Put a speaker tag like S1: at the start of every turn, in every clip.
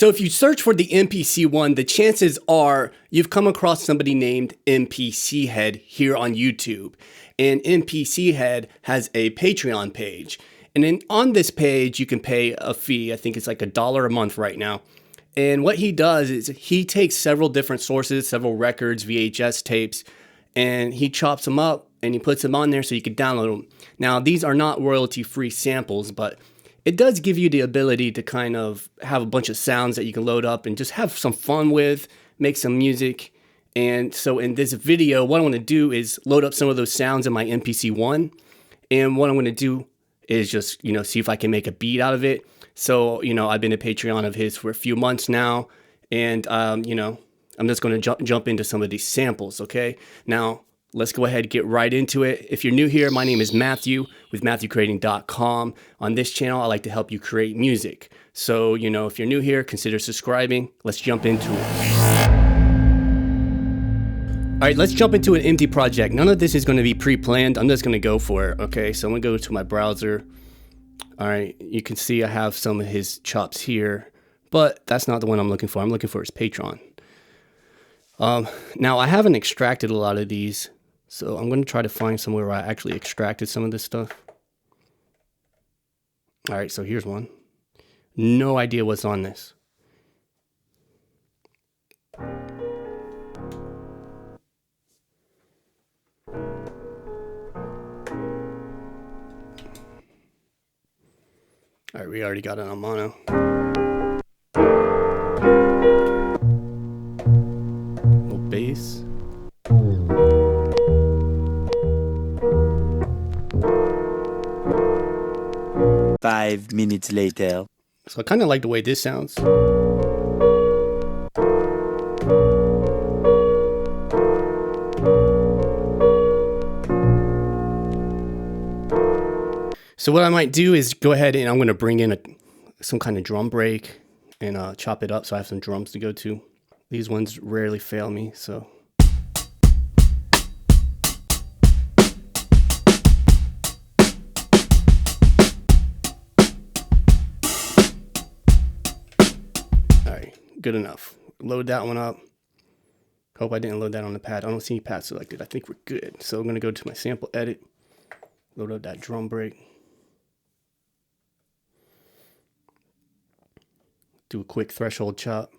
S1: So if you search for the MPC one, the chances are you've come across somebody named MPC Head here on YouTube. And MPC Head has a Patreon page. And then on this page, you can pay a fee. I think it's like $1 a month right now. And what he does is he takes several different sources, several records, VHS tapes, and he chops them up and he puts them on there so you can download them. Now, these are not royalty-free samples, but it does give you the ability to kind of have a bunch of sounds that you can load up and just have some fun with, make some music. And so in this video, what I want to do is load up some of those sounds in my MPC-1. And what I'm going to do is just, see if I can make a beat out of it. So, I've been a Patreon of his for a few months now. And, I'm just going to jump into some of these samples, okay? Now, let's go ahead and get right into it. If you're new here, my name is Matthew with MatthewCreating.com. On this channel, I like to help you create music. So, if you're new here, consider subscribing. Let's jump into it. All right, let's jump into an empty project. None of this is going to be pre-planned. I'm just going to go for it, okay? So I'm going to go to my browser. All right, you can see I have some of his chops here, but that's not the one I'm looking for. I'm looking for his Patreon. Now, I haven't extracted a lot of these, so I'm going to try to find somewhere where I actually extracted some of this stuff. All right, so here's one. No idea what's on this. All right, we already got it on mono. Little bass.
S2: Five minutes later.
S1: So I kind of like the way this sounds. So what I might do is go ahead and I'm going to bring in some kind of drum break and chop it up so I have some drums to go to. These ones rarely fail me, so. All right, good enough. Load that one up. Hope I didn't load that on the pad. I don't see any pad selected. I think we're good. So I'm going to go to my sample edit, load up that drum break. Do a quick threshold chop.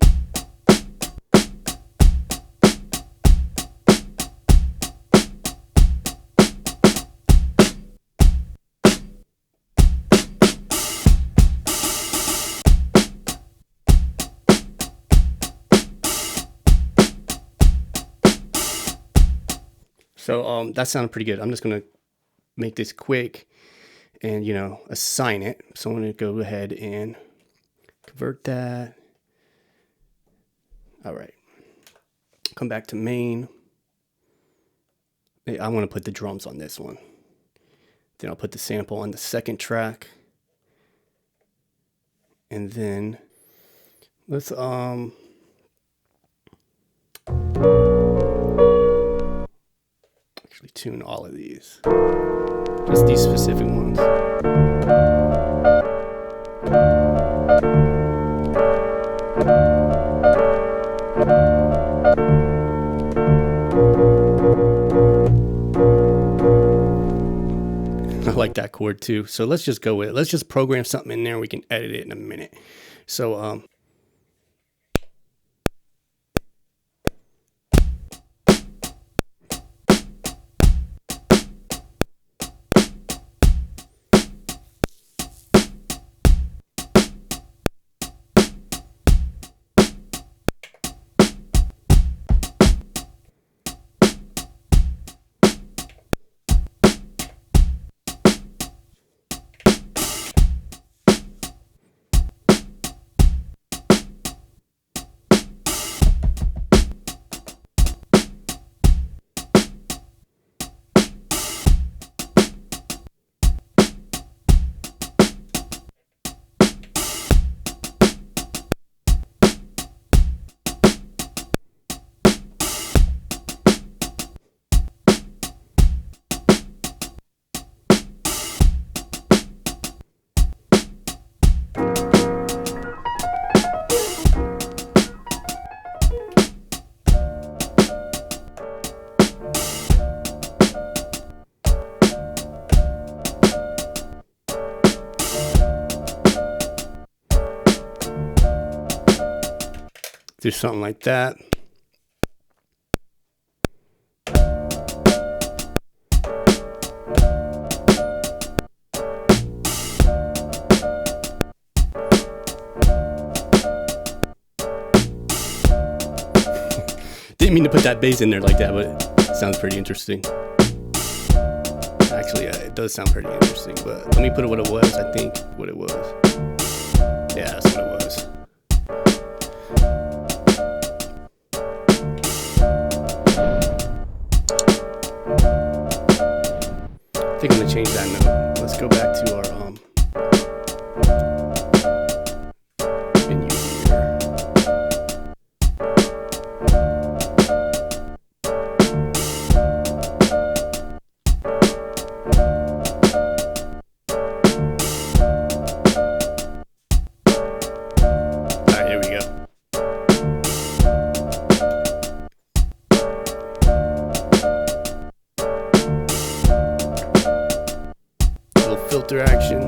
S1: So that sounded pretty good. I'm just gonna make this quick and assign it. So I'm gonna go ahead and convert that. All right. Come back to main. I want to put the drums on this one. Then I'll put the sample on the second track. And then let's actually tune all of these. Just these specific ones. I like that chord too. So let's just go with it. Let's just program something in there. We can edit it in a minute. So Do something like that. Didn't mean to put that bass in there like that, but it sounds pretty interesting. Actually, it does sound pretty interesting, but let me put it what it was. I think what it was. Yeah, that's what it was. I think I'm gonna change that note. Let's go back to our menu here. All right, here we go. Little filter action.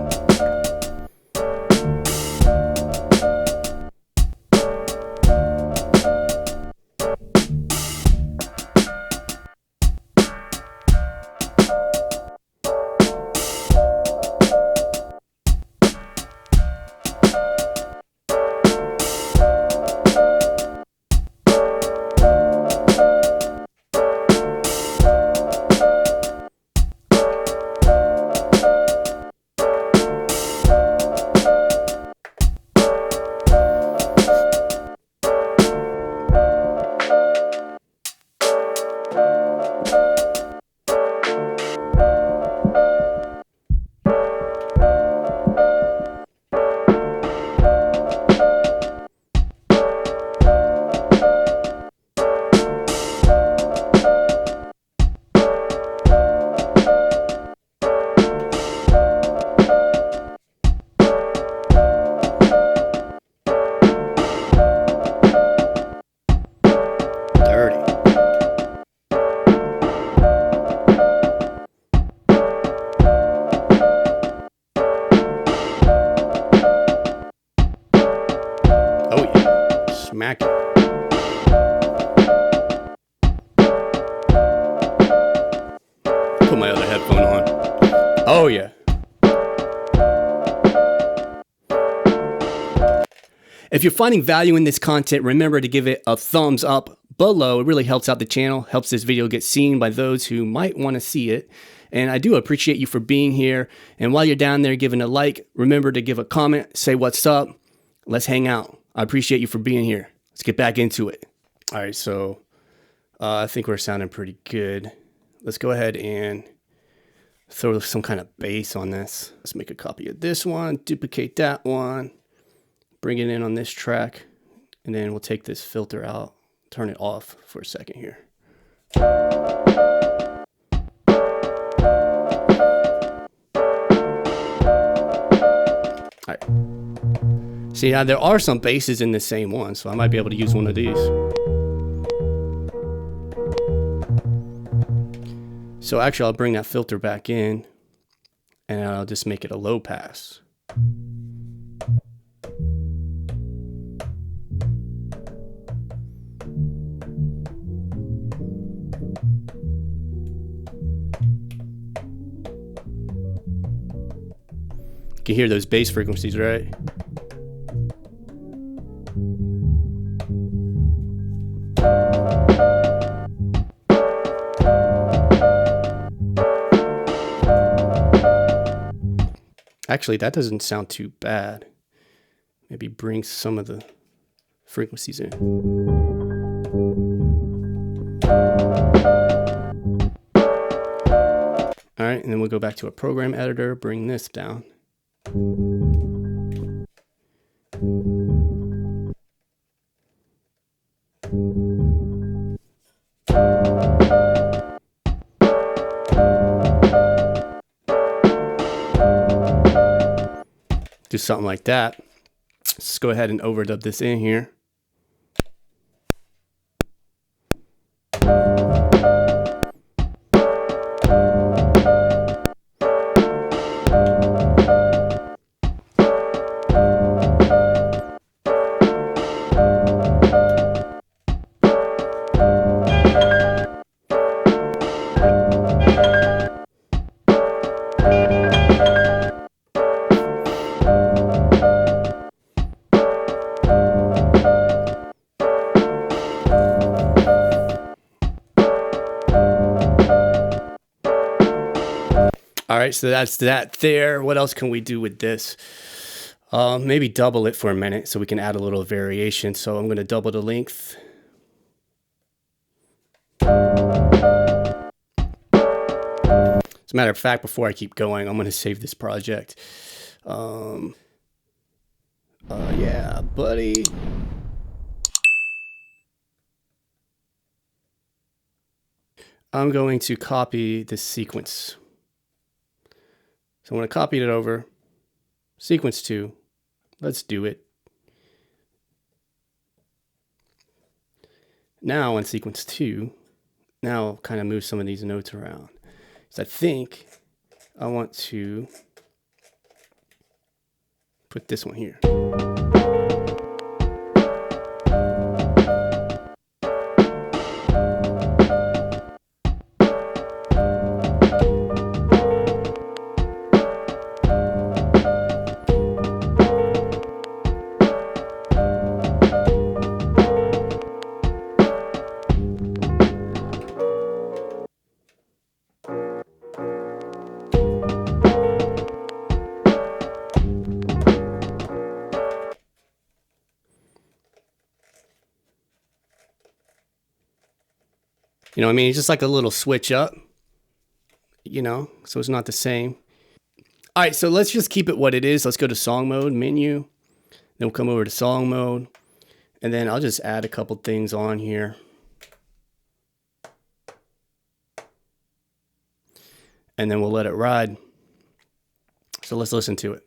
S1: Smack it. Put my other headphone on. Oh yeah. If you're finding value in this content, remember to give it a thumbs up below. It really helps out the channel, helps this video get seen by those who might want to see it. And I do appreciate you for being here. And while you're down there giving a like, remember to give a comment, say what's up. Let's hang out. I appreciate you for being here. Let's get back into it. All right, so I think we're sounding pretty good. Let's go ahead and throw some kind of bass on this. Let's make a copy of this one, duplicate that one, bring it in on this track, and then we'll take this filter out, turn it off for a second here. All right. See, now there are some basses in the same one, so I might be able to use one of these. So actually, I'll bring that filter back in, and I'll just make it a low pass. You can hear those bass frequencies, right? Actually, that doesn't sound too bad. Maybe bring some of the frequencies in. All right, and then we'll go back to a program editor, bring this down. Do something like that. Let's go ahead and overdub this in here. right, so that's that there. What else can we do with this? Maybe double it for a minute so we can add a little variation. So I'm going to double the length. As a matter of fact, before I keep going, I'm going to save this project. Yeah, buddy. I'm going to copy this sequence. So I'm going to copy it over. Sequence 2. Let's do it. Now on sequence 2, now I'll kind of move some of these notes around. So I think I want to put this one here. You know what I mean? It's just like a little switch up, you know, so it's not the same. All right, so let's just keep it what it is. Let's go to song mode, menu. Then we'll come over to song mode. And then I'll just add a couple things on here. And then we'll let it ride. So let's listen to it.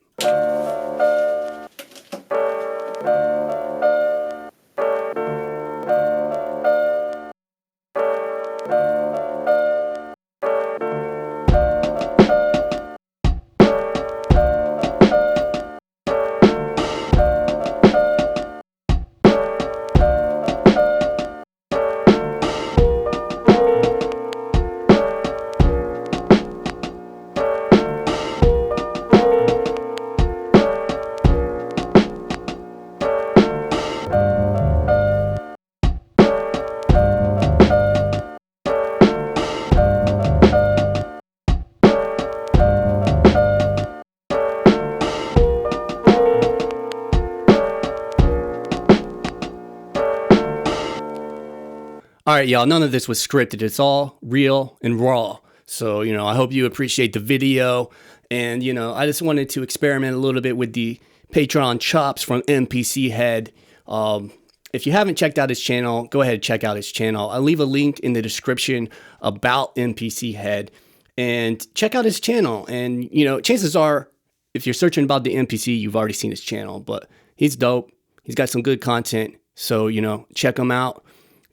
S1: All right, y'all, none of this was scripted. It's all real and raw. So, you know, I hope you appreciate the video. And, you know, I just wanted to experiment a little bit with the Patreon chops from MPC Head. If you haven't checked out his channel, go ahead and check out his channel. I'll leave a link in the description about MPC Head. And check out his channel. And, you know, chances are, if you're searching about the MPC, you've already seen his channel. But he's dope. He's got some good content. So, you know, check him out.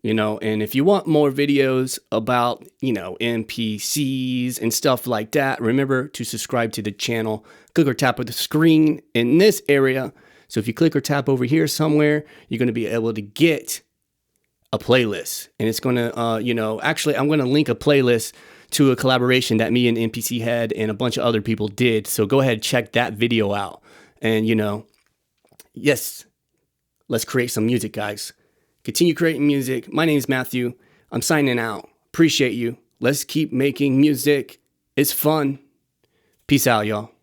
S1: You know, and if you want more videos about, you know, MPCs and stuff like that, remember to subscribe to the channel. Click or tap on the screen in this area. So if you click or tap over here somewhere, you're going to be able to get a playlist. And it's going to, you know, actually, I'm going to link a playlist to a collaboration that me and MPC Head and a bunch of other people did. So go ahead and check that video out. And, you know, yes, let's create some music, guys. Continue creating music. My name is Matthew. I'm signing out. Appreciate you. Let's keep making music. It's fun. Peace out, y'all.